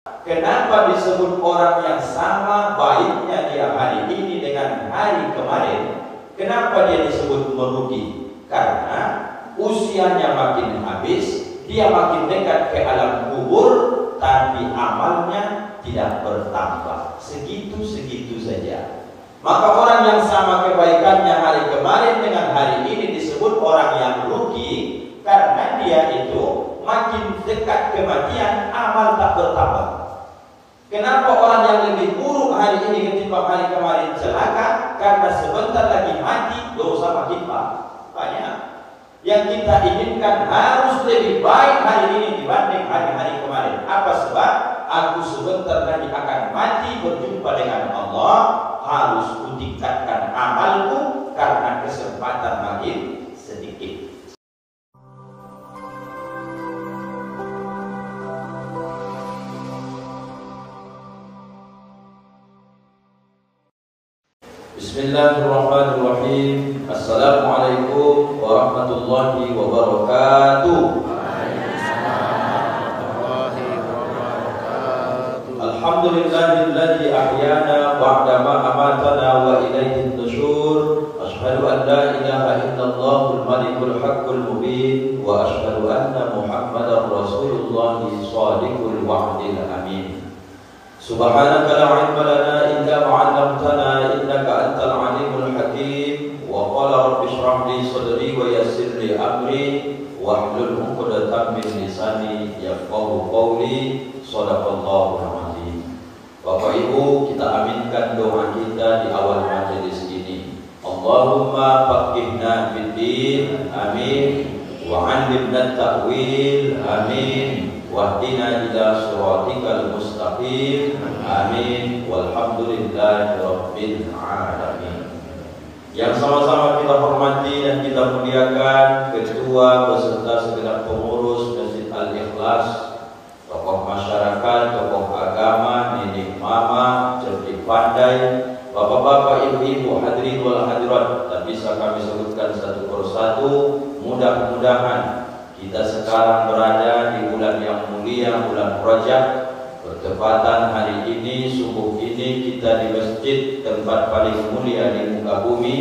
Kenapa disebut orang yang sama baiknya dia hari ini dengan hari kemarin? Kenapa dia disebut merugi? Karena usianya makin habis, dia makin dekat ke alam kubur, tapi amalnya tidak bertambah, segitu-segitu saja. Maka orang yang sama kebaikannya hari kemarin dengan hari ini disebut orang yang rugi, karena dia itu makin dekat kematian, amal tak bertambah. Kenapa orang yang lebih buruk hari ini ketimbang hari kemarin celaka? Karena sebentar lagi mati, dosa makin banyak. Yang kita inginkan harus lebih baik hari ini dibanding hari-hari kemarin. Apa sebab? Aku sebentar lagi akan mati berjumpa dengan Allah, harus kutingkatkan amalku karena kesempatan makin sedikit. Bismillahirrahmanirrahim. Assalamualaikum warahmatullahi wabarakatuh. Alhamdulillahilladzi ahyana ba'da ma amatana wa ilaihin nusyur. Asyhadu an la ilaha illallahul malikul haqqul mubin wa asyhadu anna Muhammadar Rasulullah shadiqul wa'dil amin. Subhanaka la ilma lana illa ma 'allamtana innaka antal alimul hakim. Wa qala rabbi shrah li sadri wa yassir li amri wahlul 'uqdatam min lisani yafqahu qawli. Shadaqallahul azim. Bapak Ibu, kita aminkan doa kita di awal majelis ini. Allahumma faqihna fid din, amin. Wa 'allimna ta'wil, amin. Wahdina ila siratikal mustaqim, amin. Walhamdulillahi rabbil alamin. Yang sama-sama kita hormati dan kita muliakan ketua beserta segenap pengurus Masjid Al-Ikhlas, tokoh masyarakat, tokoh agama, nenek mama, cerdik pandai, bapak-bapak, ibu-ibu, hadirin wal hadirat, tak bisa kami sebutkan satu persatu. Mudah-mudahan kita sekarang berada di bulan yang mulia, bulan Rajab. Bertepatan hari ini, subuh ini, kita di masjid tempat paling mulia di muka bumi.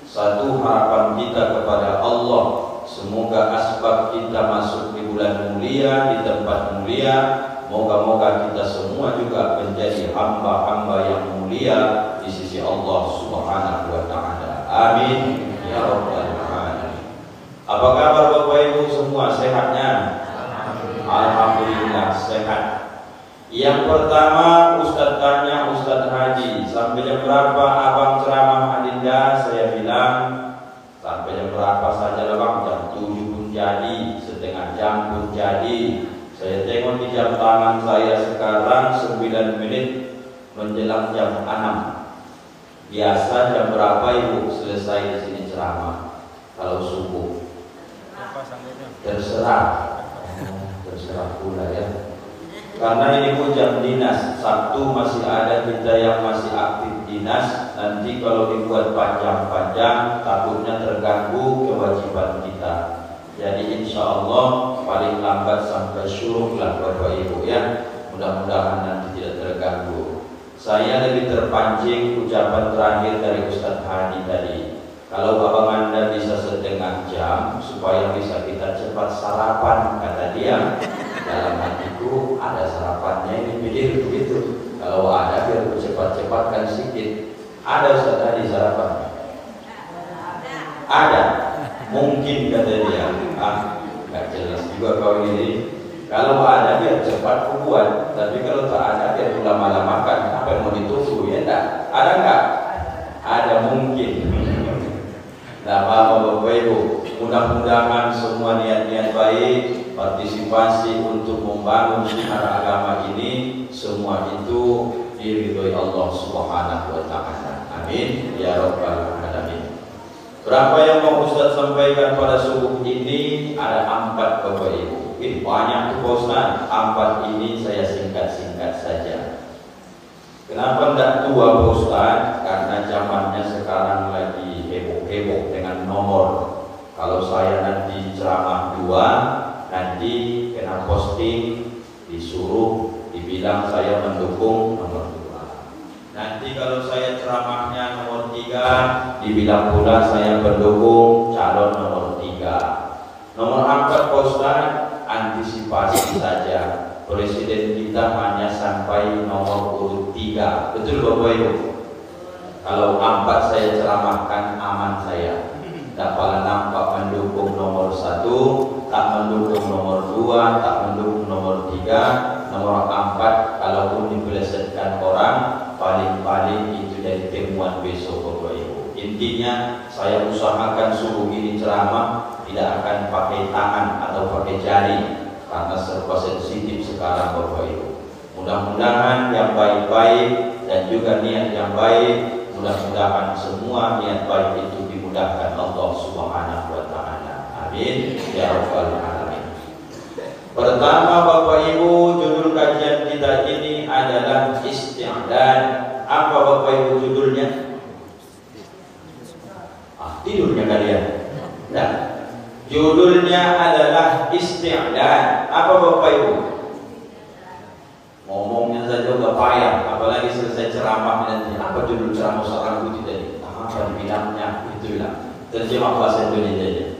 Satu harapan kita kepada Allah, semoga asbab kita masuk di bulan mulia, di tempat mulia. Moga-moga kita semua juga menjadi hamba-hamba yang mulia di sisi Allah Subhanahu wa ta'ala. Amin ya rabbal alamin. Apa kabar Bapak Ibu semua, sehatnya? Alhamdulillah sehat. Yang pertama, Ustadz tanya Ustadz Haji, sampai jam berapa abang ceramah Adinda? Saya bilang sampai jam berapa saja lah bang, jam 7 pun jadi, setengah jam pun jadi. Saya tengok di jam tangan saya sekarang 9 menit menjelang jam 6. Biasa jam berapa Ibu selesai di sini ceramah? Kalau subuh? Terserah, terserah pula ya. Karena ini pun jam dinas, Sabtu masih ada kita yang masih aktif dinas. Nanti kalau dibuat panjang-panjang, takutnya terganggu kewajiban kita. Jadi insya Allah paling lambat sampai syuruk lah Bapak Ibu ya. Mudah-mudahan nanti tidak terganggu. Saya lebih terpancing ucapan terakhir dari Ustadz Hadi tadi. Kalau abang Anda bisa setengah jam supaya bisa kita cepat sarapan, kata dia. Dalam hatiku ada sarapannya ini pikir begitu. Kalau ada biar cepat-cepatkan sedikit. Ada Ustaz Hadi sarapan? Ada. Mungkin kata dia. Gak jelas juga kau ini. Kalau ada biar cepat ku buat. Tapi kalau tak ada biar lama-lamakan. Apa yang mau ditunggu ya enggak? Ada enggak? Ada mungkin. Nah Bapak Ibu, mudah-mudahan semua niat-niat baik, partisipasi untuk membangun syiar agama ini, semua itu diridhoi Allah Subhanahu wa ta'ala. Amin ya rabbal alamin. Berapa yang mau Ustaz sampaikan pada subuh ini? Ada 4 Bapak Ibu. Banyak tuh Ustaz. 4 ini saya singkat-singkat saja. Kenapa tidak tua Pak Ustaz? Karena zamannya sekarang lagi heboh-heboh dengan nomor. Kalau saya nanti ceramah 2, nanti kena posting, disuruh dibilang bilang saya mendukung nomor 2. Nanti kalau saya ceramahnya nomor 3, dibilang pula saya mendukung calon nomor 3. Nomor 4 Pak Ustaz, antisipasi saja. Presiden kita hanya sampai nomor urut 3. Betul Bapak Ibu? Kalau 4 saya ceramahkan aman saya. Dapat nampak mendukung nomor 1, tak mendukung nomor 2, tak mendukung nomor 3, nomor 4 kalaupun dipelesetkan orang paling-paling itu dari temuan besok Bapak Ibu. Intinya saya usahakan subuh ini ceramah tidak akan pakai tangan atau pakai jari karena serba sensitif sekarang Bapak Ibu. Mudah-mudahan yang baik-baik dan juga niat yang baik, mudah-mudahan semua niat baik itu dimudahkan Allah Subhanahu wa taala. Amin ya rabbal alamin. Pertama Bapak Ibu, judul kajian kita ini adalah isti'dad. Apa Bapak Ibu judulnya? Tidurnya kalian. Nah, judulnya adalah isti'dad. Apa Bapak Ibu? Ngomongnya saja udah payah, apalagi selesai ceramah nanti. Apa judul ceramah seorang putih tadi? Apa dibilangnya? Itu bilang. Terjemah bahasa Indonesia.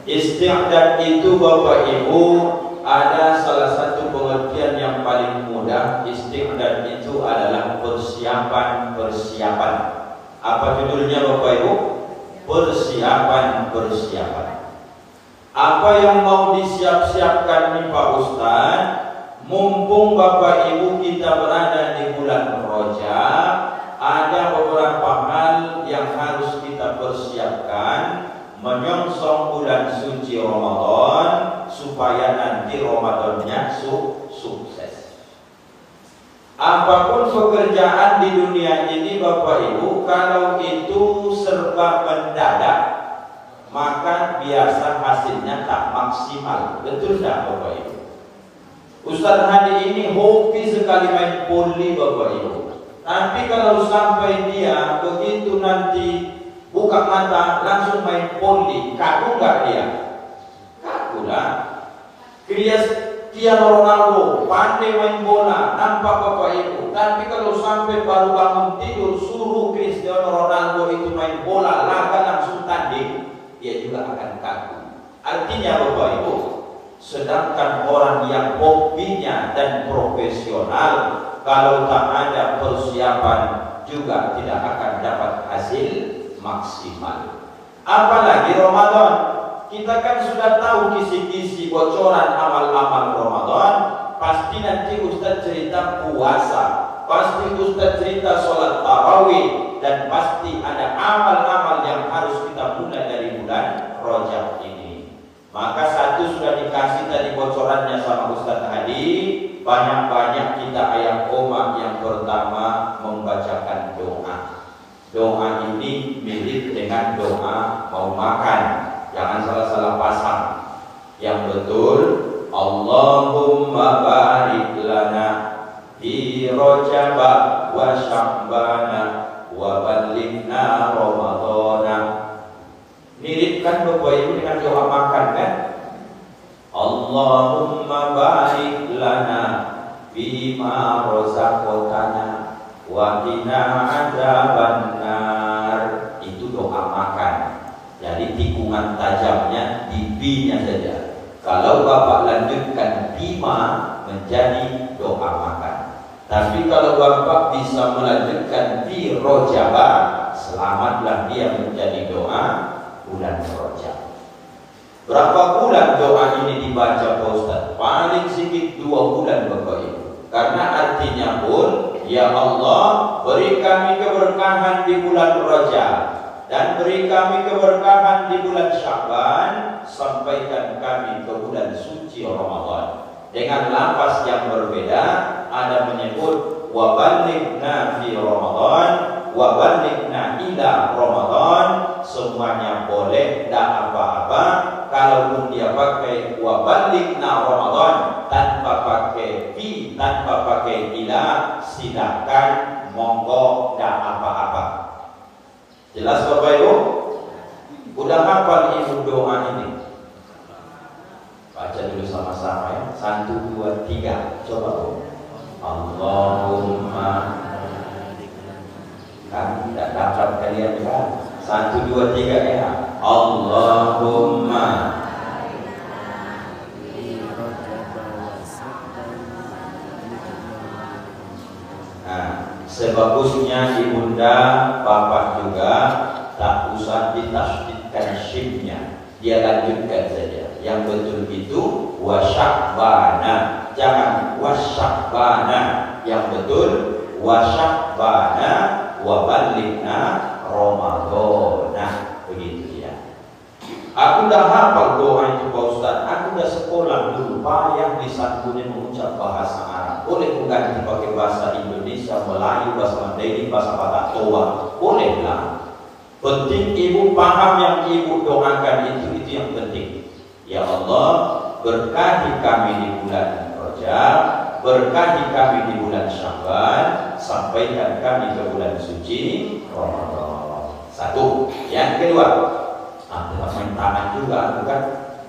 Isti'dad itu Bapak Ibu ada salah satu pengertian yang paling mudah. Isti'dad itu adalah persiapan. Apa judulnya Bapak Ibu? Persiapan. Apa yang mau disiap-siapkan nih Pak Ustaz? Mumpung Bapak Ibu kita berada di bulan Rajab, ada beberapa hal yang harus kita persiapkan menyongsong bulan suci Ramadan supaya nanti Ramadannya sukses. Apapun pekerjaan di dunia ini Bapak Ibu, kalau itu serba mendadak, maka biasa hasilnya tak maksimal. Betul tak Bapak Ibu? Ustaz Hadi ini hobi sekali main poli Bapak Ibu. Tapi kalau sampai dia begitu nanti buka mata langsung main poli, kaku nggak dia? Kaku lah. Cristiano Ronaldo pandai main bola, nampak Bapak Ibu. Tapi kalau sampai baru bangun tidur suruh Cristiano Ronaldo itu main bola, laga langsung tanding, dia juga akan kaku. Artinya Bapak Ibu, sedangkan orang yang hobinya dan profesional, kalau tak ada persiapan juga tidak akan dapat hasil maksimal. Apalagi Ramadan, kita kan sudah tahu kisi-kisi bocoran amal-amal Ramadan. Pasti nanti Ustaz cerita puasa, pasti Ustaz cerita sholat tarawih, dan pasti ada amal-amal yang harus kita mulai dari bulan Rajab ini. Maka satu sudah dikasih tadi bocorannya sama Ustaz Hadi, banyak-banyak kita ayat koma. Yang pertama membacakan doa. Doa ini mirip dengan doa mau makan. Jangan salah-salah pasang. Yang betul, Allahumma barik lana fi Rajab wa Sya'bana wa ballighna Ramadana. Mirip kan Bapak Ibu dengan doa makan kan? Allahumma barik lana fima razaqtana wa qina adzabannar. Itu doa makan. Jadi tikungan tajamnya di B-nya saja. Kalau Bapak lanjutkan bima menjadi doa makan. Tapi kalau Bapak bisa melanjutkan di Rojaba, selamatlah dia menjadi doa bulan Rajab. Berapa bulan doa ini dibaca Pak Ustaz? Paling sedikit 2 bulan Bapak Ibu. Karena artinya pun, ya Allah, beri kami keberkahan di bulan Rajab dan beri kami keberkahan di bulan Sya'ban, sampaikan kami ke bulan suci Ramadan. Dengan lafaz yang berbeda, ada menyebut wa ballighna fi Ramadan, wa ballighna ila Ramadan. Semuanya boleh, tidak apa-apa. Kalaupun dia pakai wa ballighna Ramadan tanpa pakai fi, tanpa pakai ila, silakan, monggo, tidak apa-apa. Jelas Bapak Ibu? Udah hafal Ibu doa ini? Baca dulu sama-sama ya. 1, 2, 3. Coba Bu. Allahumma. Kan tidak dapat kalian kan? 1, 2, 3 ya. Allahumma. Nah, sebagusnya ibunda, bapak juga tak usah ditasydidkan shimnya, dia lanjutkan saja. Yang betul itu wasyakbana, jangan wasyakbana. Yang betul wasyakbana wabalikna Ramadana, begitu ya. Aku dah hafal doa itu Pak Ustaz. Aku dah sekolah dulu, payah disanggunin mengucap bahasa Arab. Boleh bukan dipakai bahasa Indonesia, Melayu, bahasa Mandailing, bahasa Batak Toba, bolehlah. Penting ibu paham yang ibu doakan itu yang penting. Ya Allah, berkahi kami di bulan Rajab, berkahi kami di bulan Sya'ban, sampaikan kami ke bulan suci Ramadan. 1. Yang kedua, main tangan juga, bukan?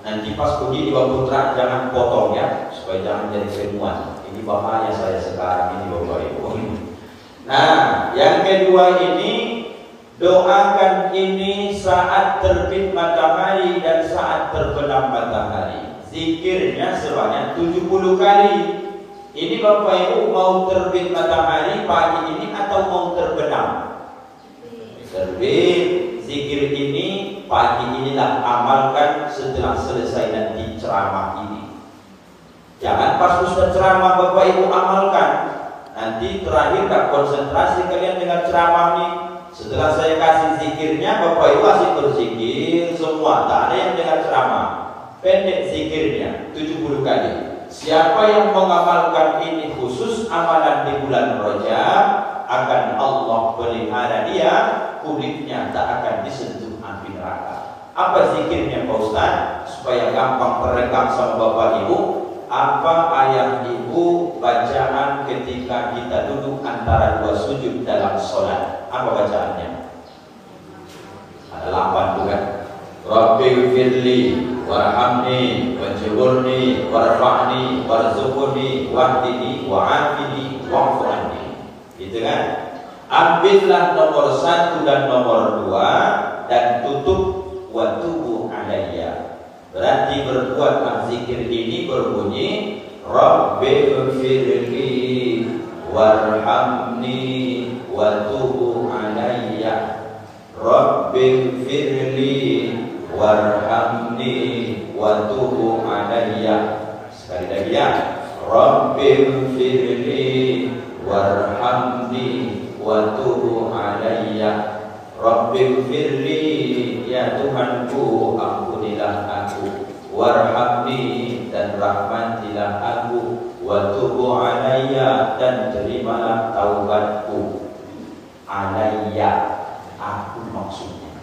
Nanti pas pergi di putra jangan potong ya, supaya jangan jadi kemuan. Ini bahaya saya sekarang ini Bapak Ibu. Nah, yang kedua ini doakan ini saat terbit matahari dan saat terbenam matahari. Zikirnya sebanyak 70 kali. Ini Bapak Ibu mau terbit matahari pagi ini atau mau terbenam? Terbit. Zikir ini pagi inilah amalkan setelah selesai nanti ceramah ini. Jangan pas Ustaz ceramah Bapak Ibu amalkan. Nanti terakhir tak konsentrasi kalian dengan ceramah ini. Setelah saya kasih zikirnya, Bapak Ibu asik berzikir semua, tak ada yang dengar ceramah. Pendek zikirnya 70 kali. Siapa yang mengamalkan ini khusus amalan di bulan Rajab, akan Allah pelihara dia, kulitnya tak akan disentuh api neraka. Apa zikirnya Pak Ustaz? Supaya gampang terekam sama Bapak Ibu. Apa ayat ibu bacaan ketika kita duduk antara dua sujud dalam sholat? Apa bacaannya? Ada 8 bukan? Rabbi firli warhamni wajburni warfa'ni warzuqni wahdini wa'afini wa'fu anni. Gitu kan? Ambillah nomor 1 dan nomor 2 dan tutup wa tubu alayya. Berarti berbuat zikir ini berbunyi Rabbi firli warhamni wa tubu alayya. Rabbi firli warhamni wa tubu alayya. Sekali lagi ya. Rabbi firli warhamni wa tubu alayya. Rabbi firli, ya Tuhanku ampunilah aku, warhamni dan rahmatilah aku, wa tubu alayya dan terimalah taubatku. Alayya, aku maksudnya.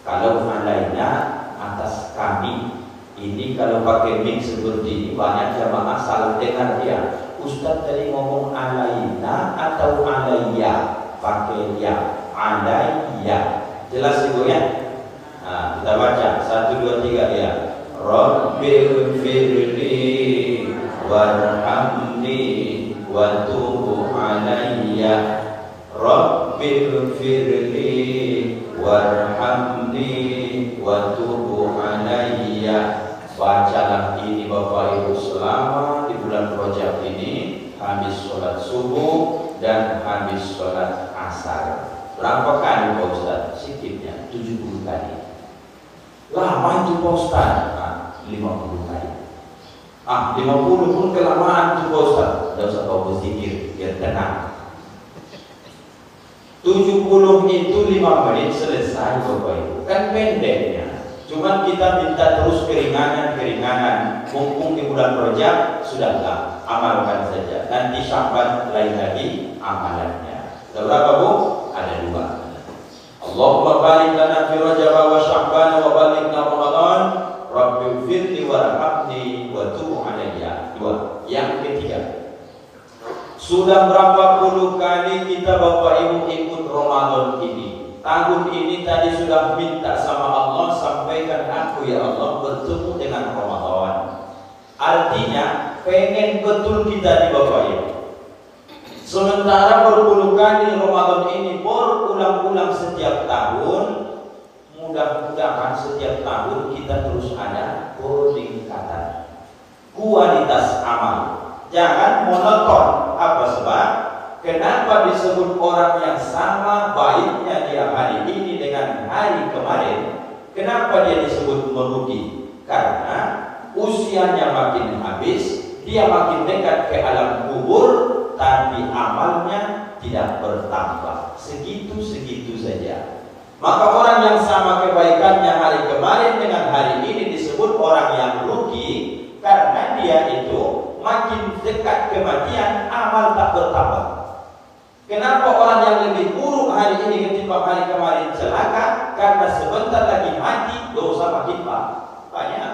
Kalau alayna atas kami, ini kalau pakai mix seperti ini banyak jamaah salah dengar dia. Ustaz tadi ngomong alayna atau alayya? Pakai ya. Alayya. Jelas ibu ya? Nah, kita baca 1, 2, 3 ya. Rabbi firli warhamni wa tubu alayya. Rabbi firli warhamni wa tubu alayya. Bacalah ini Bapak Ibu selama di bulan Rajab ini, habis sholat subuh dan habis sholat asar. Berapa kali Pak Ustaz? Sikitnya 70 kali. Lama itu Pak Ustaz? 50 kali. 50 pun kelamaan itu Pak Ustaz. Tidak usah kau berzikir, biar tenang. 70 itu 5 menit selesai Bapak Ibu. Kan pendeknya. Cuman kita minta terus keringanan. Mumpung di bulan Rajab sudahlah, amalkan saja. Nanti Sya'ban lain lagi amalannya. Sudah berapa Bu? Ada 2. Allahumma barik lana fi Rajab wa Sya'ban wa balighna Ramadan. Rabbi firli warhamni wa tub alayya. 2. Yang ketiga, sudah berapa puluh kali kita Bapak Ibu ikut Ramadan ini. Tahun ini tadi sudah minta sama Allah, sampaikan aku ya Allah bertemu dengan Ramadan. Artinya pengen betul kita di Bapak Ibu. Sementara berpuluh kali Ramadan ini berulang-ulang setiap tahun, mudah-mudahan setiap tahun kita terus ada peningkatan kualitas amal. Jangan monoton. Apa sebab? Kenapa disebut orang yang sama baiknya dia hari ini dengan hari kemarin? Kenapa dia disebut merugi? Karena usianya makin habis, dia makin dekat ke alam kubur, tapi amalnya tidak bertambah, segitu-segitu saja. Maka orang yang sama kebaikannya hari kemarin dengan hari ini disebut orang yang rugi, karena dia itu makin dekat kematian, amal tak bertambah. Kenapa orang yang lebih buruk hari ini ketimbang hari kemarin celaka? Karena sebentar lagi mati, dosa makin banyak.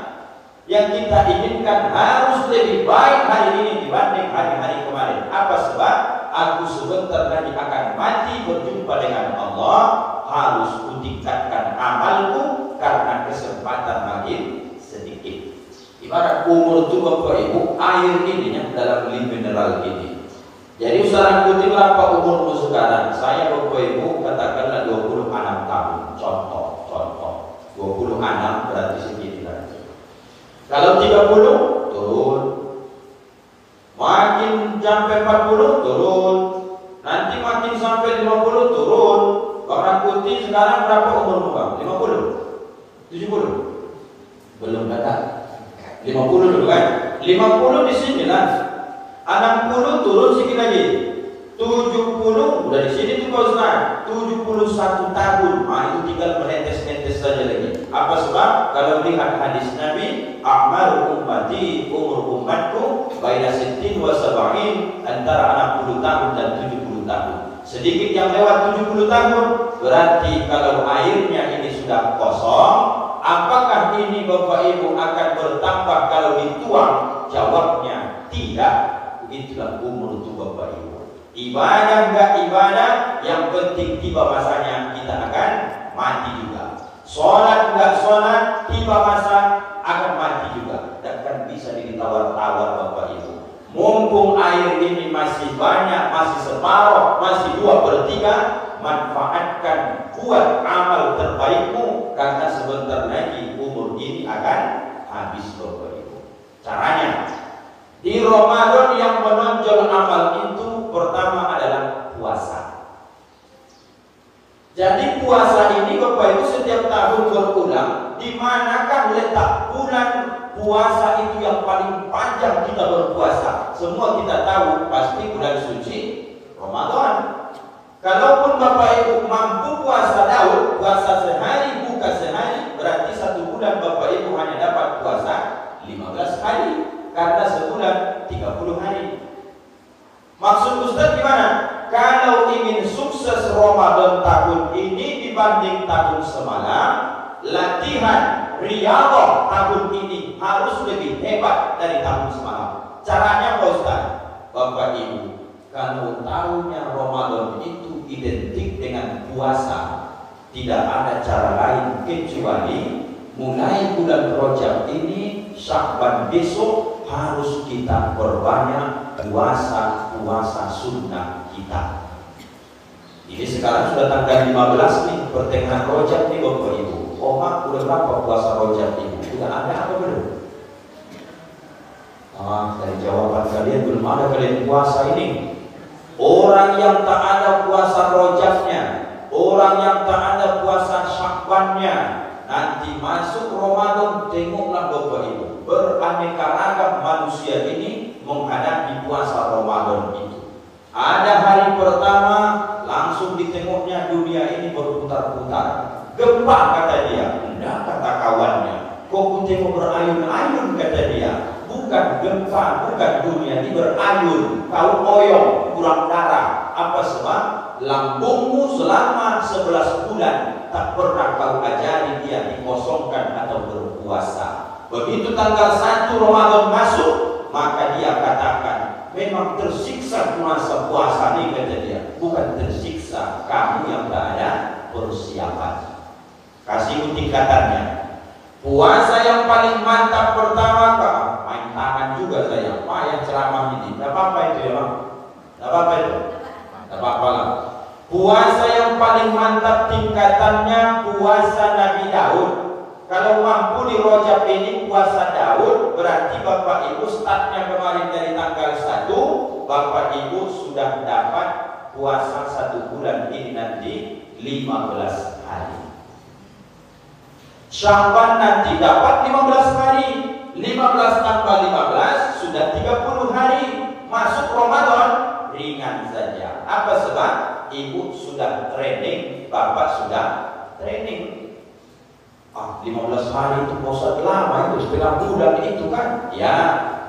Yang kita inginkan harus lebih baik hari ini dibanding hari-hari kemarin. Apa sebab? Aku sebentar lagi akan mati berjumpa dengan Allah, harus kutingkatkan amalku karena kesempatan makin sedikit. Ibarat umur itu Bapak Ibu, air ini dalam mineral ini. Jadi usahaku berapa umurmu sekarang? Saya Bapak Ibu katakanlah 26 tahun. Contoh 26 berarti segini lagi. Kalau 30 turun, makin sampai 40 turun, nanti makin sampai 50 turun. Orang putih sekarang berapa umurmu Bang? 50? 70? Belum datang. 50 dulu kan? 50 di sini lah. 60 turun sedikit lagi. 70 udah di sini tuh Pak Ustaz. 71 tahun. Nah, itu tinggal menetes-netes saja lagi. Apa sebab? Kalau lihat hadis Nabi, a'maru ummati, umur umatku baina 60 wa 70, antara 60 tahun dan 70 tahun. Sedikit yang lewat 70 tahun, berarti kalau airnya ini sudah kosong, apakah ini Bapak Ibu akan bertambah kalau dituang? Jawabnya tidak. Begitulah umur itu Bapak Ibu. Ibadah enggak ibadah, yang penting tiba masanya kita akan mati juga. Sholat enggak sholat, tiba masa akan mati juga. Dan kan bisa ditawar-tawar Bapak Ibu. Mumpung air ini masih banyak, masih separuh, masih 2/3, manfaatkan, buat amal terbaikmu, karena sebentar lagi umur ini akan habis Bapak Ibu. Caranya, di Ramadan yang menonjol amal itu pertama adalah puasa. Jadi puasa ini Bapak Ibu setiap tahun berulang. Di manakah letak bulan puasa itu yang paling panjang kita berpuasa? Semua kita tahu pasti bulan suci Ramadan. Kalaupun Bapak Ibu mampu puasa Daud, puasa sehari buka sehari, berarti 1 bulan Bapak Ibu hanya dapat puasa 15 hari, karena sebulan 30 hari. Maksud Ustaz gimana? Kalau ingin sukses Ramadan tahun ini dibanding tahun semalam, latihan riyadhah tahun ini harus lebih hebat dari tahun semalam. Caranya Pak Ustaz? Bapak Ibu, kalau tahunnya Ramadan itu identik dengan puasa, tidak ada cara lain kecuali mulai bulan Rajab ini, Sya'ban besok harus kita perbanyak puasa sunnah kita. Ini sekarang sudah tanggal 15 nih, pertengahan Rajab nih Bapak Ibu. Mak, udah berapa puasa Rajab ini? Sudah ada apa belum? Dari jawaban kalian belum ada kalian puasa ini. Orang yang tak ada puasa Rajabnya, orang yang tak ada puasa Sya'bannya, nanti masuk Ramadan, tengoklah Bapak Ibu, beraneka ragam manusia ini menghadapi puasa Ramadan itu. Ada hari pertama langsung ditengoknya dunia ini berputar-putar. Gempa kata dia, enggak kata kawannya. Kok ku tengok berayun-ayun kata dia. Bukan gempa, bukan dunia ini berayun. Kau oyong, kurang darah. Apa sebab? Lambungmu selama 11 bulan tak pernah kau ajari dia dikosongkan atau berpuasa. Begitu tanggal 1 Ramadan masuk, maka dia katakan, memang tersiksa masa puasa ini kata dia. Bukan tersiksa, kamu yang tak ada persiapan. Kasih tingkatannya. Puasa yang paling mantap pertama main tangan juga saya. Yang ceramah ini. Tidak apa-apa itu ya Bang. Tidak apa-apa itu. Puasa yang paling mantap tingkatannya puasa Nabi Daud. Kalau mampu di Rajab ini puasa Daud, berarti Bapak Ibu startnya kemarin dari tanggal 1, Bapak Ibu sudah dapat puasa 1 bulan ini nanti 15 hari. Sya'ban nanti dapat 15 hari. 15 tambah 15 sudah 30 hari. Masuk Ramadan ringan saja. Apa sebab? Ibu sudah training, Bapak sudah training. 15 hari itu Pak Ustaz lama, itu setengah bulan itu kan. Ya,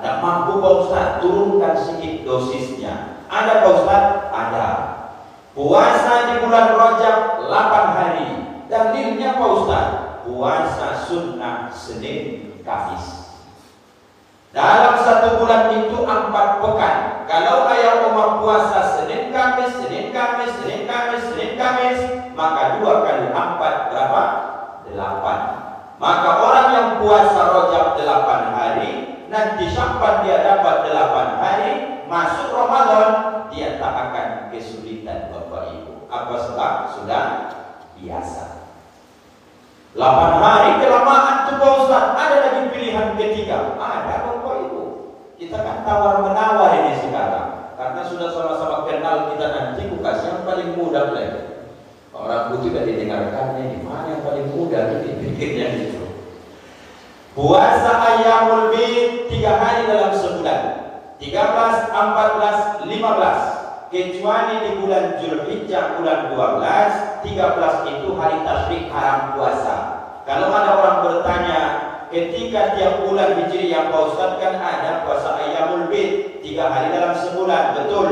tidak mampu Pak Ustaz, turunkan sedikit dosisnya. Ada Pak Ustaz? Ada. Puasa di bulan Rajab 8 hari. Dalilnya Pak Ustaz, puasa sunnah Senin Kamis. Dalam 1 bulan itu 4 pekan. Kalau ayah Umar puasa Senin Kamis, Senin Kamis, Senin Kamis, Senin Kamis, maka 2 kali 4 berapa? 8. Maka orang yang puasa Rajab 8 hari, nanti Sya'ban dia dapat 8 hari, masuk Ramadan dia tak akan kesulitan Bapak Ibu. Apa sebab? Sudah biasa. 8 hari kelamaan tuh Pak Ustaz. Ada lagi pilihan ketiga? Ada Bapak Ibu. Kita kan tawar menawar ini sekarang. Karena sudah sama-sama kenal kita, nanti ku kasih yang paling mudah lagi. Orang itu tidak didengarkannya, di mana yang paling mudah itu pikirnya itu. Puasa Ayyamul Bid 3 hari dalam sebulan. 13, 14, 15. Kecuali di bulan Zulhijjah bulan 12, 13 itu hari tasyrik haram puasa. Kalau ada orang bertanya, ketika tiap bulan Hijriah Pak Ustaz kan ada puasa Ayyamul Bid 3 hari dalam sebulan, betul.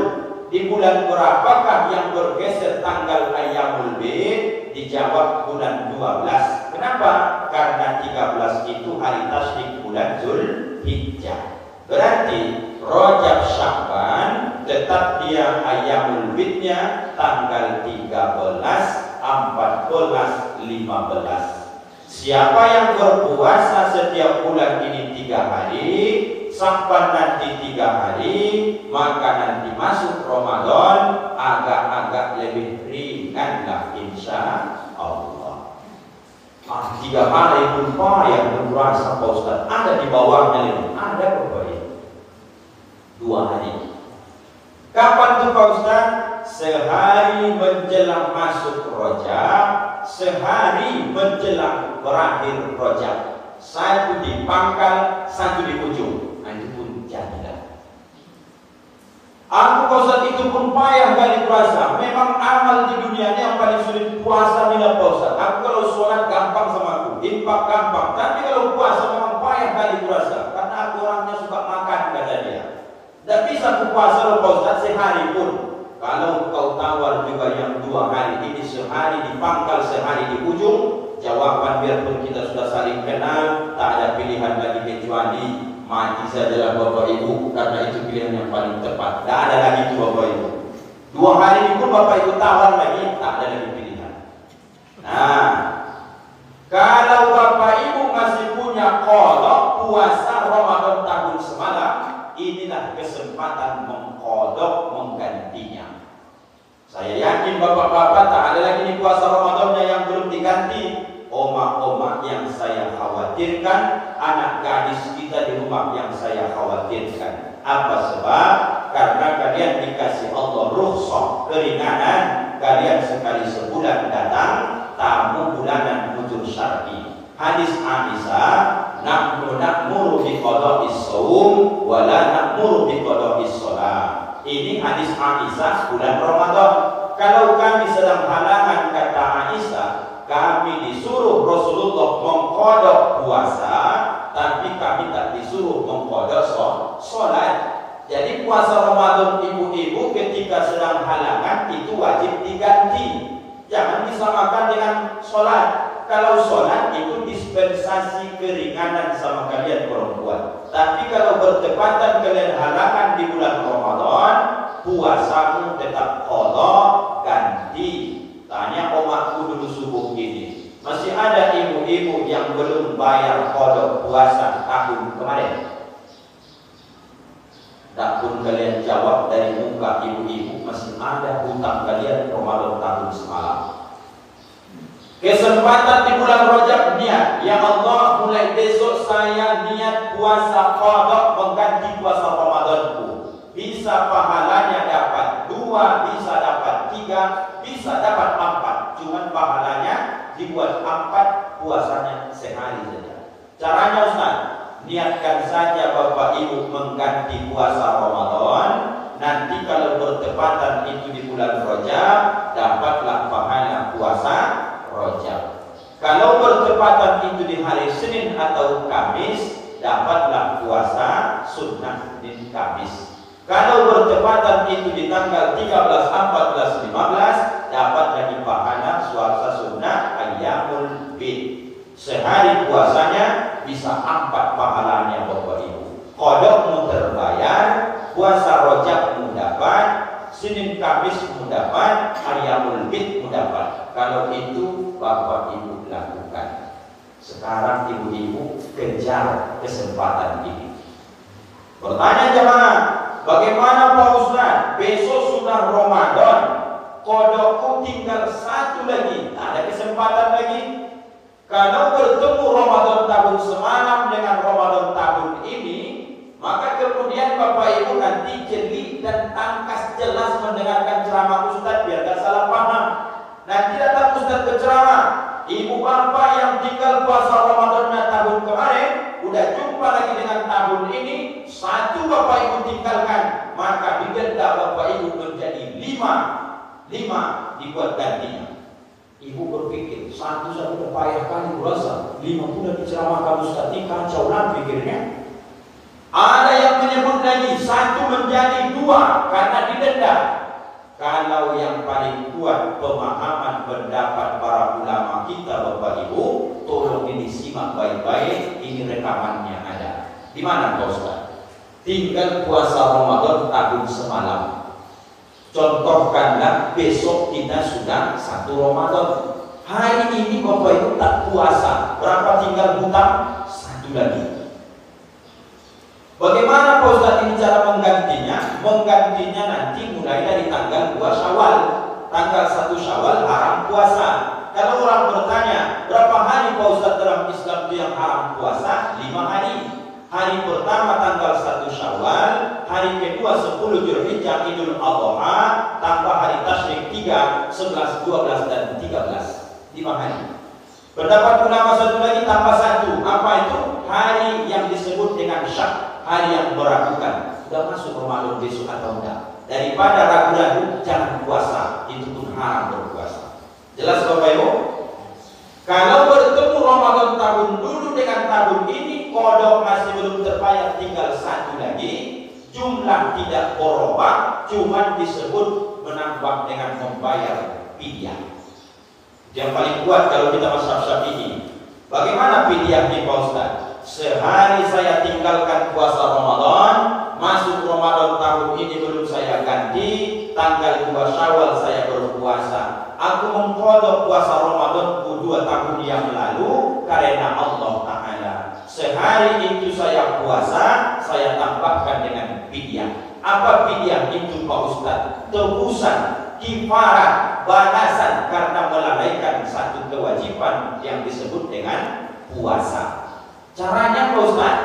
Di bulan berapakah yang bergeser tanggal Ayyamul Bid? Dijawab bulan 12. Kenapa? Karena 13 itu hari tasyrik bulan Zulhijjah. Berarti Rajab Sya'ban tetap dia Ayyamul Bidnya tanggal 13, 14, 15. Siapa yang berpuasa setiap bulan ini 3 hari, Sya'ban nanti 3 hari, maka nanti masuk Ramadan agak-agak lebih ringan lah insya Allah. 3 hari pun payah berpuasa Pak Ustaz. Ada di bawahnya ini, ada Bapak Ibu. 2 hari. Kapan tuh Pak Ustaz? Sehari menjelang masuk Rajab, sehari menjelang berakhir Rajab. 1 di pangkal, 1 di ujung. Nah itu pun jadilah. Aku Pak Ustaz itu pun payah kali puasa. Memang amal di dunia ini yang paling sulit puasa bila Pak Ustaz. Aku kalau sholat gampang sama aku, infak gampang. Tapi kalau puasa memang payah kali puasa. Karena aku orangnya suka makan kata dia. Tidak bisa aku puasa loh Pak Ustaz sehari pun. Kalau kau tawar juga yang 2 hari ini, sehari di pangkal, sehari di ujung, jawaban biarpun kita sudah saling kenal, tak ada pilihan lagi kecuali mati sajalah Bapak Ibu, karena itu pilihan yang paling tepat. Tidak ada lagi itu Bapak Ibu. 2 hari ini pun Bapak Ibu tawar lagi, tak ada lagi pilihan. Nah, kalau Bapak Ibu masih punya qadha puasa Ramadan tahun semalam, inilah kesempatan mengqadha, menggantinya. Saya yakin bapak-bapak tak ada lagi di puasa Ramadannya yang belum diganti. Oma-oma yang saya khawatirkan, anak gadis kita di rumah yang saya khawatirkan. Apa sebab? Karena kalian dikasih Allah rukhsah, keringanan. Kalian sekali sebulan datang tamu bulanan ujur syar'i. Hadis Aisyah, na'muru bi qada'is shaum wa la na'muru bi qada'is shalah. Ini hadis Aisyah bulan Ramadan. Kalau kami sedang halangan, kata Aisyah, kami disuruh Rasulullah mengqadha puasa, tapi kami tak disuruh mengqadha sholat. Jadi puasa Ramadan ibu-ibu ketika sedang halangan itu wajib diganti. Jangan disamakan dengan sholat. Kalau sholat itu dispensasi keringanan sama kalian perempuan. Tapi kalau bertepatan kalian halangan di bulan Ramadan, puasamu tetap qadha, ganti. Tanya omakku dulu subuh ini, masih ada ibu-ibu yang belum bayar qadha puasa tahun kemarin? Tak pun kalian jawab dari muka ibu-ibu, masih ada hutang kalian Ramadan tahun semalam. Kesempatan di bulan Rajab niat, ya Allah mulai besok saya niat puasa qada mengganti puasa Ramadanku. Bisa pahalanya dapat 2, bisa dapat 3, bisa dapat 4. Cuman pahalanya dibuat 4, puasanya sehari saja. Caranya Ustaz, niatkan saja Bapak Ibu mengganti puasa Ramadan. Nanti kalau bertepatan itu di bulan Rajab, dapatlah pahala puasa Rajab. Kalau bertepatan itu di hari Senin atau Kamis, dapatlah puasa sunnah di Kamis. Kalau bertepatan itu di tanggal 13, 14, 15, dapat lagi pahala puasa sunnah ayyamul bid. Sehari puasanya bisa 4 pahalanya Bapak Ibu. Qadokmu terbayar, puasa Rajabmu dapat, Senin Kamismu dapat, ayyamul bidmu dapat. Kalau itu Bapak Ibu lakukan. Sekarang ibu-ibu kejar kesempatan ini. Bertanya jemaah, bagaimana Pak Ustaz? Besok sudah Ramadan, kodokku tinggal 1 lagi, ada kesempatan lagi. Kalau bertemu Ramadan tahun semalam dengan Ramadan tahun ini, maka kemudian Bapak Ibu nanti jeli dan tangkas jelas mendengarkan ceramah Ustaz biar gak salah paham. Nanti datang Ustaz berceramah, ibu bapak yang tinggal puasa Ramadannya tahun kemarin udah jumpa lagi dengan tahun ini, 1 Bapak Ibu tinggalkan, maka didenda Bapak Ibu menjadi 5 dibuat gantinya. Ibu berpikir, 1 saja udah payah kali berasa, 5 bulan diceramahkan Ustaz, kacau lah pikirnya. Ada yang menyebut lagi 1 menjadi 2 karena didenda. Kalau yang paling kuat pemahaman pendapat para ulama kita Bapak Ibu, tolong ini simak baik-baik, ini rekamannya ada. Di mana Pak Ustaz? Tinggal puasa Ramadan tahun semalam. Contohkanlah besok kita sudah 1 Ramadan. Hari ini Bapak Ibu tak puasa, berapa tinggal hutang? 1 lagi. Bagaimana Pak Ustaz ini cara menggantinya? Menggantinya nanti mulai dari tanggal 2 Syawal. Tanggal 1 Syawal haram puasa. Kalau orang bertanya, berapa hari Pak Ustaz dalam Islam itu yang haram puasa? 5 hari. Hari pertama tanggal 1 Syawal, hari kedua 10 Dzulhijjah Idul Adha, tambah hari Tasyrik 3, 11, 12 dan 13. 5 hari. Pendapat ulama satu lagi tambah 1. Apa itu? Hari yang disebut dengan syak, hari yang meragukan. Sudah masuk Ramadan besok atau enggak? Daripada ragu-ragu, jangan puasa. Itu pun haram berpuasa. Jelas Bapak Ibu? Kalau bertemu Ramadan tahun dulu dengan tahun ini, kodok masih belum terbayar, tinggal 1 lagi. Jumlah tidak korobah, cuman disebut menambah dengan membayar fidyah. Yang paling kuat kalau kita mazhab Syafi'i. Bagaimana fidyah di Pak Ustaz? Sehari saya tinggalkan puasa Ramadan, masuk Ramadan tahun ini belum saya ganti, tanggal 2 Syawal saya berpuasa. Aku mengqadha puasa Ramadan 2 tahun yang lalu karena Allah Ta'ala. Sehari itu saya puasa, saya tambahkan dengan fidyah. Apa fidyah itu Pak Ustaz? Tebusan, kifarat, balasan karena melalaikan 1 kewajiban yang disebut dengan puasa. Caranya Pak Ustaz,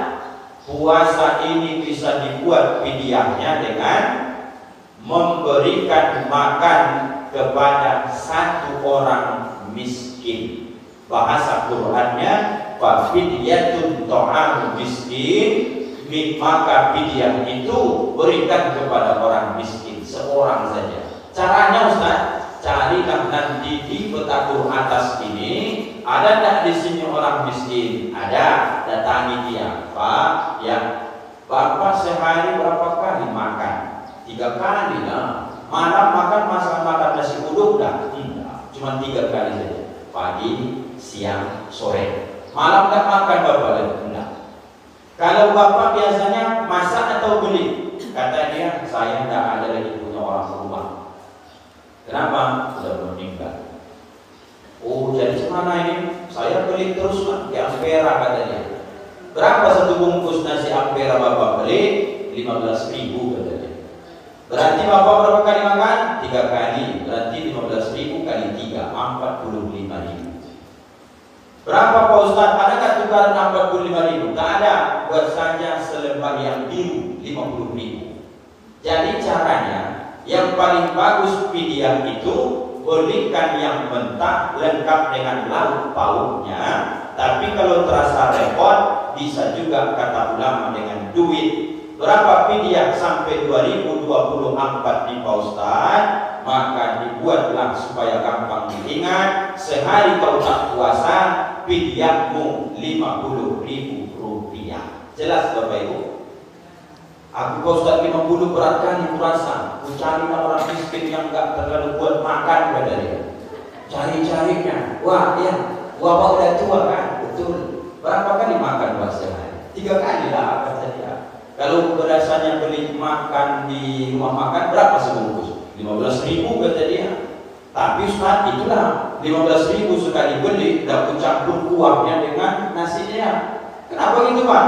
puasa ini bisa dibuat fidyahnya dengan memberikan makan kepada 1 orang miskin. Bahasa Qur'annya fa fidyatun ta'am miskin, maka fidyah itu berikan kepada orang miskin, seorang saja. Caranya Ustaz, carilah nanti di petakur atas ini, ada tak di sini orang miskin? Ada, datangi dia. Pak, ya, Bapak sehari berapa kali makan? 3 kali lah. Malam makan makan nasi uduk dah? Tidak, cuma 3 kali saja. Pagi, siang, sore. Malam tak makan Bapak lagi? Tidak. Kalau Bapak biasanya masak atau beli? Kata dia, saya tidak ada lagi punya orang rumah. Kenapa? Sudah meninggal. Oh, jadi mana ini? Saya beli terus di Ampera katanya. Berapa 1 bungkus nasi Ampera Bapak beli? 15.000 katanya. Berarti Bapak berapa kali makan? Yang paling bagus fidyah itu belikan yang mentah lengkap dengan lauk pauknya. Tapi kalau terasa repot, bisa juga kata ulama dengan duit. Berapa fidyah sampai 2024 nih Pak Ustaz? Maka dibuatlah supaya gampang diingat. Sehari kau tak puasa, fidyahmu 50.000 rupiah. Jelas Bapak Ibu? Aku Pak Ustaz 50 berat kali kurasa. Ku carilah orang miskin yang gak terlalu buat makan, kata dia. Cari-carinya. Wah ya, Bapak udah tua kan? Betul. Berapa kali makan Pak sehari? 3 kali lah kata dia. Kalau biasanya beli makan di rumah makan berapa sebungkus? 15.000 kata dia. Tapi Ustaz itulah 15.000 sekali beli, dapat campur kuahnya dengan nasinya. Kenapa gitu Pak?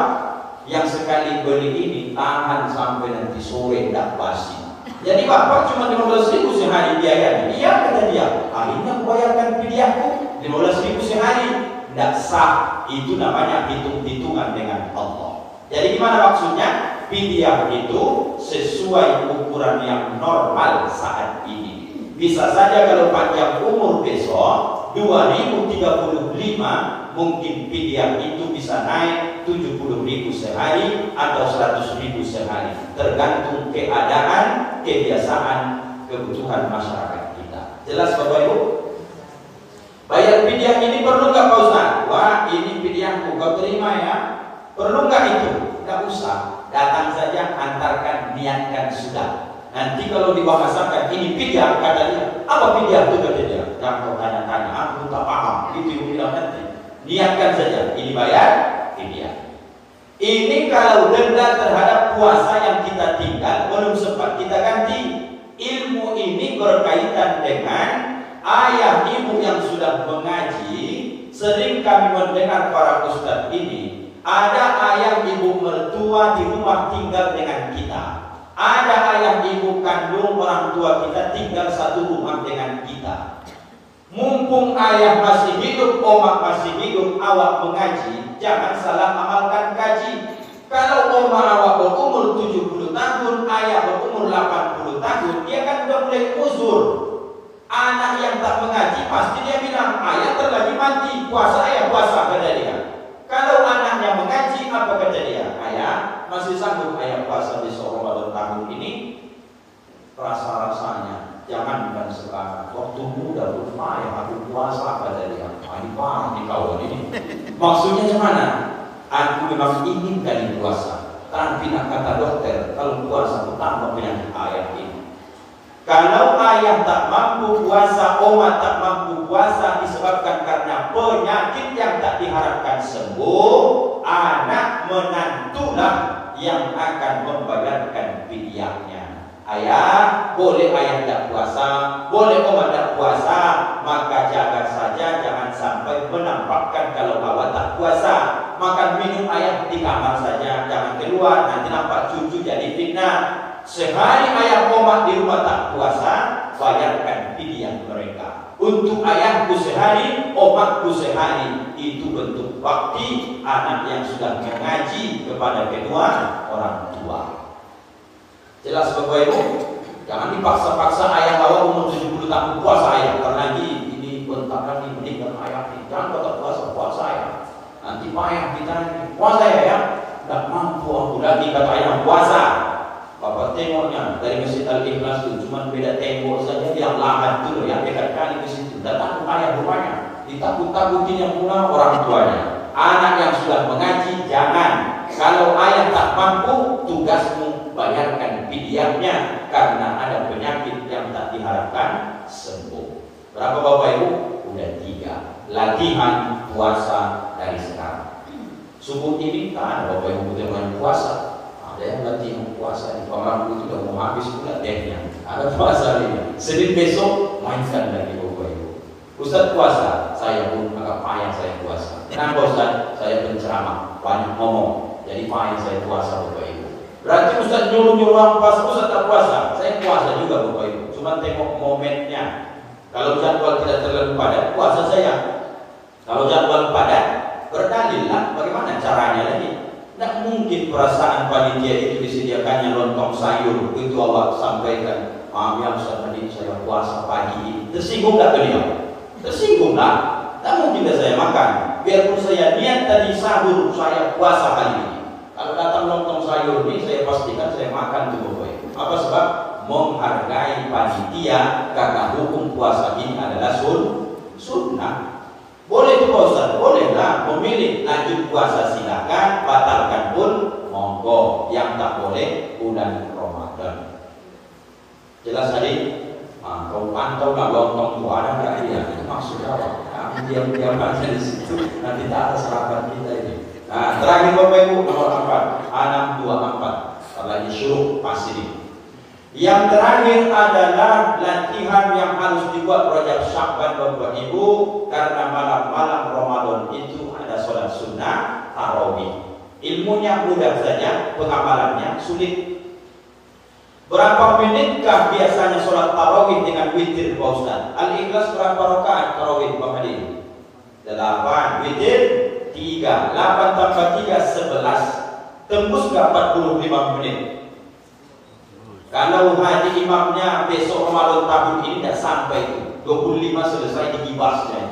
Yang sekali beli ini tahan sampai nanti sore tidak basi. Jadi Bapak cuma 15.000 sehari biayanya. Iya kata dia. Akhirnya aku bayarkan fidyahku 15.000 sehari. Tidak sah. Itu namanya hitung-hitungan dengan Allah. Jadi gimana maksudnya? Fidyah itu sesuai ukuran yang normal saat ini. Bisa saja kalau panjang umur besok 2035 mungkin fidyah itu bisa naik 70.000 sehari atau 100.000 sehari, tergantung keadaan, kebiasaan, kebutuhan masyarakat kita. Jelas Bapak Ibu? Bayar fidyah ini perlu nggak Pak Ustaz? Wah ini fidyahku kau terima ya. Perlu nggak itu? Nggak usah. Datang saja, antarkan, niatkan sudah. Nanti kalau dibahasakan ini fidyah, kata dia, apa fidyah itu kata dia? Jangan kau tanya-tanya, aku tak paham. Itu yang bilang nanti. Niatkan saja, ini bayar fidyah. Ini kalau denda terhadap puasa yang kita tinggal belum sempat kita ganti. Ilmu ini berkaitan dengan ayah ibu yang sudah mengaji. Sering kami mendengar para ustadz ini. Ada ayah ibu mertua di rumah tinggal dengan kita. Ada ayah ibu kandung orang tua kita tinggal satu rumah dengan kita. Mumpung ayah masih hidup, omak masih hidup, awak mengaji, jangan salah amalkan kaji. Kalau omak awak berumur 70 tahun, ayah berumur 80 tahun, dia kan sudah mulai uzur. Anak yang tak mengaji pasti dia bilang, ayah terlagi mati, puasa ayah puasa, kata dia. Kalau anaknya mengaji, apa kata dia? Ayah, masih sanggup ayah puasa besok Ramadan tahun ini? Rasa-rasanya, jangankan sekarang. Waktu muda pun ayah aku puasa, kata dia. Ini parah nih kawan ini. Maksudnya gimana? Aku memang ingin kali puasa. Tapi nak kata dokter, kalau puasa tambah penyakit ayah ini. Kalau ayah tak mampu puasa, oma tak mampu puasa disebabkan karena penyakit yang tak diharapkan sembuh, anak menantulah yang akan membayarkan fidyahnya. Ayah, boleh ayah tak puasa, boleh oma tak puasa, maka jaga saja jangan sampai menampakkan kalau awak tak puasa. Makan minum ayah di kamar saja, jangan keluar, nanti nampak cucu jadi fitnah. Sehari ayah omak di rumah tak puasa, bayarkan fidyah mereka. Untuk ayahku sehari, omakku sehari. Itu bentuk bakti anak yang sudah mengaji kepada kedua orang tua. Jelas Bapak Ibu? Jangan dipaksa-paksa ayah awak umur 70 tahun puasa ayah. Karena ini bentar lagi meninggal ayah. Jangan kata puasa ayah. Nanti ayah kita puasa ya. Tak mampu aku lagi kata ayah puasa. Bapak tengoknya dari Masjid Al-Ikhlas itu cuma beda tembok saja, yang lahan itu loh, yang dekat kali ke situ. Datang ayah rumahnya, ditakut-takutin yang pula orang tuanya. Anak yang sudah mengaji jangan. Kalau ayah tak mampu, tugasmu bayarkan fidyahnya karena ada penyakit yang tak diharapkan sembuh. Berapa Bapak Ibu? Udah 3. Latihan puasa dari sekarang. Subuh ini tak ada Bapak Ibu yang puasa. Ada yang latihan puasa di kamarku itu sudah mau habis pula tehnya. Ada puasa ini. Senin besok mainkan lagi Bapak Ibu. Ustaz puasa, saya pun agak payah saya puasa. Kenapa Ustaz? Saya penceramah, banyak ngomong. Jadi payah saya puasa Bapak Ibu. Berarti Ustaz nyuruh orang puasa, Ustaz tak puasa. Saya puasa juga Bapak Ibu. Cuma tengok momennya. Kalau jadwal tidak terlalu padat, puasa saya. Kalau jadwal padat, berdalillah bagaimana caranya lagi. Tidak mungkin perasaan panitia itu disediakannya lontong sayur, itu awak sampaikan maaf ya Ustaz, tadi saya puasa pagi ini. Tersinggung tak beliau? Tersinggung tak? Tak mungkin saya makan. Biarpun saya niat tadi sahur, saya puasa hari ini. Kalau datang lontong sayur ini, saya pastikan saya makan tuh Bapak. Apa sebab? Menghargai panitia, karena hukum puasa ini adalah sunnah. Boleh tuh Pak Ustaz, bolehlah memilih lanjut puasa silakan, batalkan pun monggo. Yang tak boleh bulan Ramadan. Jelas tadi? Kau pantau lah lontong itu ada nggak dia? Itu maksud apa? Kami diam-diam aja di situ, nanti tak ada serapan kita ini. Nah, terakhir Bapak Ibu nomor 4, 624. Kalau disuruh pasti ini. Yang terakhir adalah latihan yang harus dibuat Rajab Syakban Bapak Ibu, karena malam-malam Ramadan itu ada sholat sunnah tarawih. Ilmunya mudah saja, pengamalannya sulit. Berapa menitkah biasanya sholat tarawih dengan witir Pak Ustaz? Al-Ikhlas berapa rakaat tarawih Pak Hadi? 8, witir 3, 8 tambah 3 11. Tembus ke 45 menit. Kalau haji imamnya besok Ramadan tahun ini tidak sampai itu, 25 selesai digibasnya.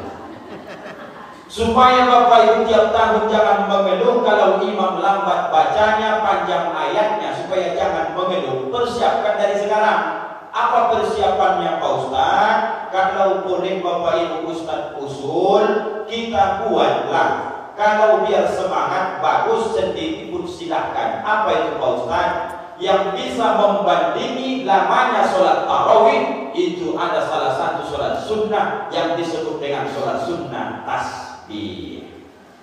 Supaya Bapak Ibu tiap tahun jangan mengeluh kalau imam lambat bacanya, panjang ayatnya, supaya jangan mengeluh. Persiapkan dari sekarang. Apa persiapannya Pak Ustaz? Kalau boleh Bapak Ibu Ustaz usul, kita buatlah. Kalau biar semangat bagus sendiri pun silahkan. Apa itu Pak Ustaz? Yang bisa membandingi lamanya sholat tarawih, itu ada salah satu sholat sunnah yang disebut dengan sholat sunnah tasbih.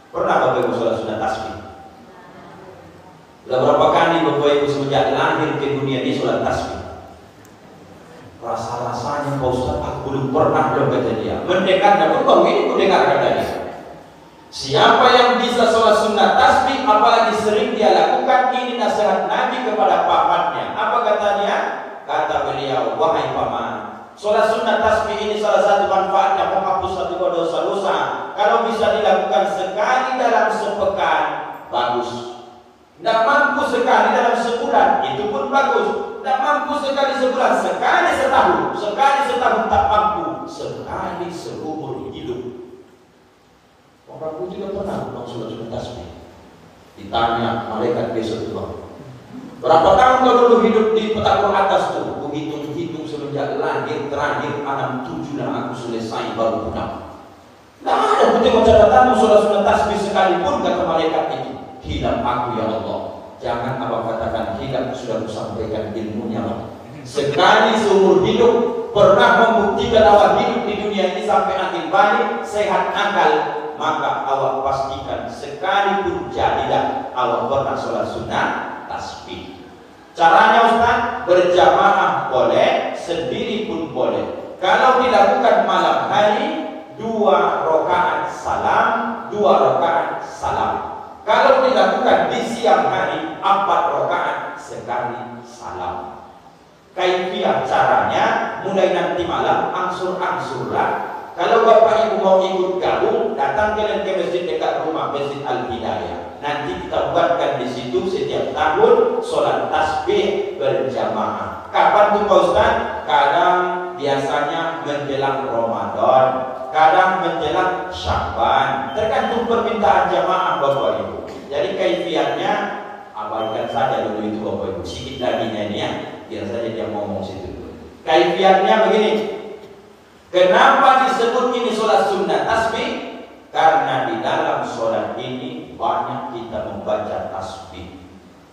Pernah Bapak Ibu sholat sunnah tasbih? Berapa kali Bapak Ibu sejak lahir ke dunia ini sholat tasbih? Rasa-rasanya Pak Ustaz, aku belum pernah kata dia. Mendengarnya pun baru ini mendengar kata dia. Siapa yang bisa sholat sunnah tasbih, apalagi sering dia lakukan, ini nasihat Nabi kepada pamannya. Apa katanya? Kata beliau, wahai paman, sholat sunnah tasbih ini salah satu manfaatnya menghapus satu dosa-dosa. Kalau bisa dilakukan sekali dalam sepekan, bagus. Tidak mampu sekali dalam sebulan, itu pun bagus. Tidak mampu sekali sebulan, sekali setahun tak mampu, sekali seumur hidup. Orang pun tidak pernah pulang sholat sunnah tasbih. Ditanya malaikat besok itu, berapa tahun kau dulu hidup di petakun atas tuh? Aku hitung-hitung semenjak lahir terakhir 67 dan aku selesai baru pulang. Tidak ada putih catatan sholat sunnah tasbih sekalipun, kata malaikat itu. Hilang aku ya Allah. Jangan abang katakan hilang, sudah kusampaikan ilmunya. Sekali seumur hidup pernah membuktikan awak hidup di dunia ini sampai akhir balik sehat akal, maka awak pastikan sekalipun jadilah awak pernah sholat sunnah tasbih. Caranya Ustaz, berjamaah boleh, sendiri pun boleh. Kalau dilakukan malam hari, 2 rakaat salam, 2 rakaat salam. Kalau dilakukan di siang hari, 4 rakaat sekali salam. Kaifiah caranya, mulai nanti malam angsur-angsurlah. Kalau Bapak Ibu mau ikut gabung, datang ke masjid dekat rumah, Masjid Al-Hidayah. Nanti kita buatkan di situ setiap tahun sholat tasbih berjamaah. Kapan tuh Pak Ustaz? Kadang biasanya menjelang Ramadan, kadang menjelang Syakban, tergantung permintaan jamaah Bapak Ibu. Jadi kaifiatnya abaikan saja dulu itu Bapak Ibu, sedikit lagi ini ya, biar saja dia ngomong situ. Kaifiatnya begini. Kenapa disebut ini sholat sunnah tasbih? Karena di dalam sholat ini banyak kita membaca tasbih.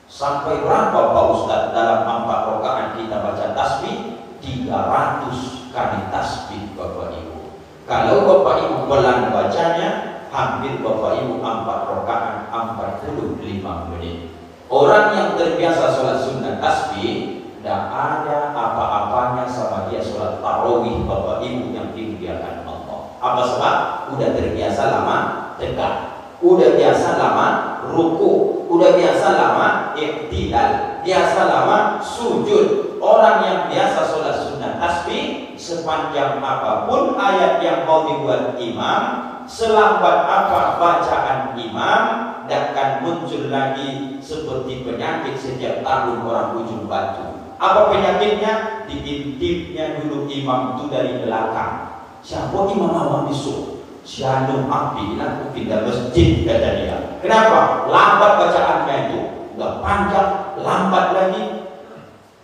Sampai berapa Pak Ustaz dalam 4 rakaat kita baca tasbih? 300 kali tasbih Bapak Ibu. Kalau Bapak Ibu pelan bacanya, hampir Bapak Ibu 4 rakaat 45 menit. Orang yang terbiasa sholat sunnah tasbih, tidak ada apa-apanya sama dia sholat tarawih Bapak Ibu yang dimuliakan Allah. Apa sebab? Udah terbiasa lama tegak, udah biasa lama ruku, udah biasa lama iktidal, biasa lama sujud. Orang yang biasa sholat sunnah tasbih, sepanjang apapun ayat yang mau dibuat imam, selambat apa bacaan imam, dan akan muncul lagi seperti penyakit setiap tahun orang ujung batu. Apa penyakitnya? Diintipnya dulu imam itu dari belakang. Siapa imam awam besok? Sianum api aku pindah masjid, kata dia. Kenapa? Lambat bacaannya itu. Udah panjang, lambat lagi.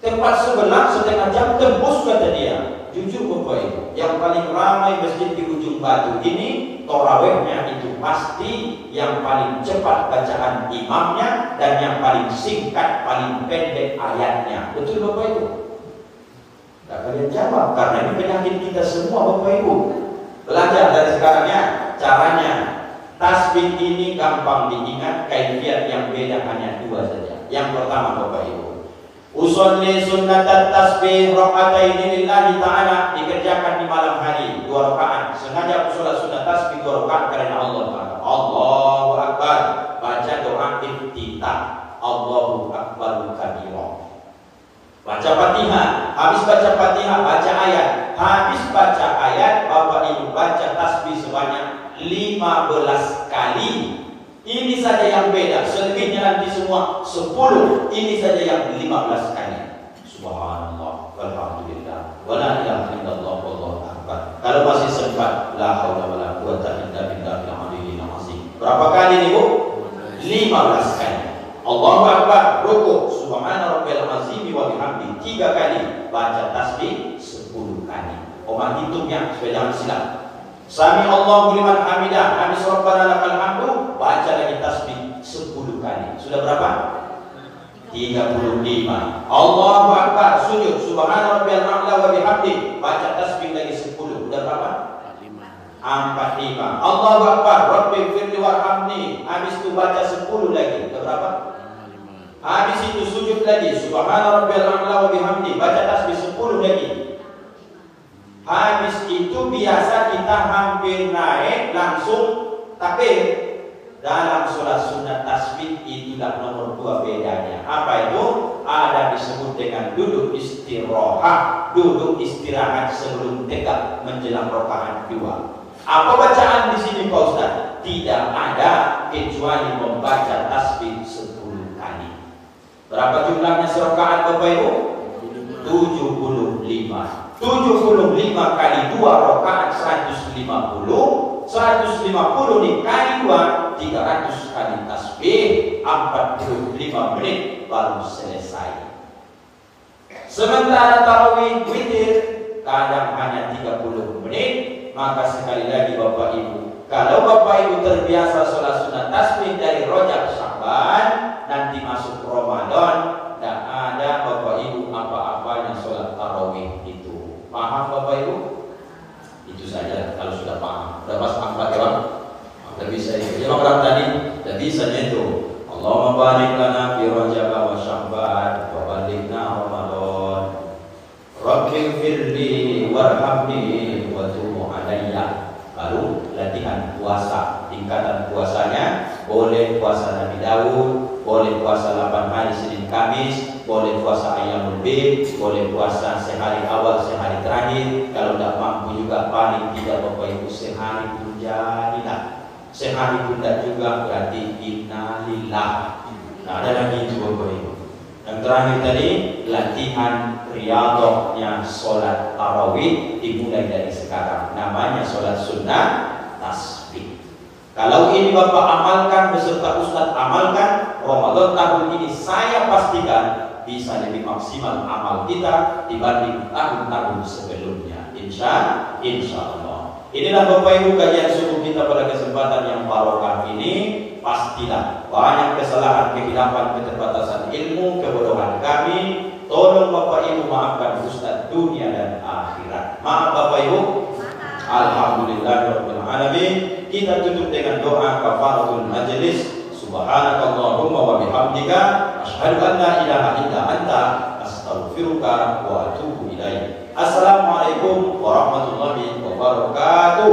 Tempat sebelah setengah jam tembus, kata dia. Jujur Bapak Ibu, yang paling ramai masjid di ujung Batu ini, tarawihnya itu pasti yang paling cepat bacaan imamnya dan yang paling singkat, paling pendek ayatnya. Betul Bapak Ibu? Nah, kalian jawab, karena ini penyakit kita semua Bapak Ibu. Belajar dari sekarang ya, caranya. Tasbih ini gampang diingat, kaifiat yang beda hanya dua saja. Yang pertama Bapak Ibu, usolli sunnatat tasbih rakaataini lillahi ta'ala, dikerjakan di malam hari 2 rakaat. Sengaja aku sholat sunat tasbih 2 rakaat karena Allah Ta'ala. Allahu Akbar, baca doa iftitah, Allahu Akbar kabira. Baca Fatihah, habis baca Fatihah baca ayat, habis baca ayat Bapak Ibu baca tasbih sebanyak 15 kali. Ini saja yang beda, selebihnya nanti semua 10. Ini saja yang 15 kali. Subhanallah, walhamdulillah, wala ilaha illallah, wallahu akbar. Kalau masih sempat, la haula wala quwwata illa billahil aliyyil azim. Berapa kali nih Bu? 15 kali. Allahu akbar, ruku, subhana rabbiyal azim wa bihamdi 3 kali, baca tasbih 10 kali. Oman hitungnya supaya jangan silap. Sami Allahu liman hamidah, habis rabbana lakal hamdu, baca lagi tasbih 10 kali. Sudah berapa? 35. Allahu akbar, sujud, subhana rabbiyal a'la wa bihamdi, baca tasbih lagi 10. Sudah berapa? 45. Allahu akbar, rabbighfirli warhamni, habis itu baca 10 lagi. Sudah berapa? Habis itu sujud lagi, subhana rabbiyal a'la wa bihamdi, baca tasbih 10 lagi. Habis itu biasa kita hampir naik langsung takbir. Dalam sholat sunat tasbih itulah nomor 2 bedanya. Apa itu? Ada disebut dengan duduk istirahat, duduk istirahat sebelum tegak menjelang rakaat 2. Apa bacaan di sini Pak Ustaz? Tidak ada kecuali membaca tasbih 10 kali. Berapa jumlahnya serakaat Bapak Ibu? 75. 75 kali 2 rakaat 150. 150 dikali 2, 300 kali tasbih, 45 menit baru selesai. Sementara tarawih witir kadang hanya 30 menit. Maka sekali lagi Bapak Ibu, kalau Bapak Ibu terbiasa sholat sunat tasbih dari Rajab Sya'ban, nanti masuk Ramadan, tidak ada Bapak Ibu apa-apanya sholat tarawih itu. Paham Bapak Ibu? Itu saja kalau sudah paham. Sudah pas 4 ya Bang? Tidak bisa itu. Ya Bang tadi, tidak bisa itu. Allahumma barik lana fi Rajab wa Sya'ban wa balighna Ramadan. Rabbighfirli warhamni wa tub alayya. Lalu latihan puasa. Tingkatan puasanya boleh puasa Nabi Daud, boleh puasa 8 hari Senin Kamis, boleh puasa Ayyamul Bid, boleh puasa sehari awal, sehari terakhir. Kalau tidak mampu juga paling tidak Bapak Ibu sehari pun jadilah. Sehari pun tidak juga berarti innalillah. Nah, ada lagi itu Bapak Ibu. Yang terakhir tadi latihan riyadhahnya sholat tarawih dimulai dari sekarang. Namanya sholat sunnah tasbih. Kalau ini Bapak amalkan beserta Ustadz amalkan, Ramadan tahun ini saya pastikan bisa lebih maksimal amal kita dibanding tahun-tahun sebelumnya. Insya Allah. Inilah Bapak Ibu kajian subuh kita pada kesempatan yang barokah ini. Pastilah banyak kesalahan, kehilapan, keterbatasan ilmu, kebodohan kami. Tolong Bapak Ibu maafkan Ustadz dunia dan akhirat. Maaf Bapak Ibu. Alhamdulillahirabbil alamin. Kita tutup dengan doa kafaratul majlis. Subhanakallahumma wa bihamdika asyhadu an la ilaha illa anta astaghfiruka wa atubu ilaik. Assalamualaikum warahmatullahi wabarakatuh.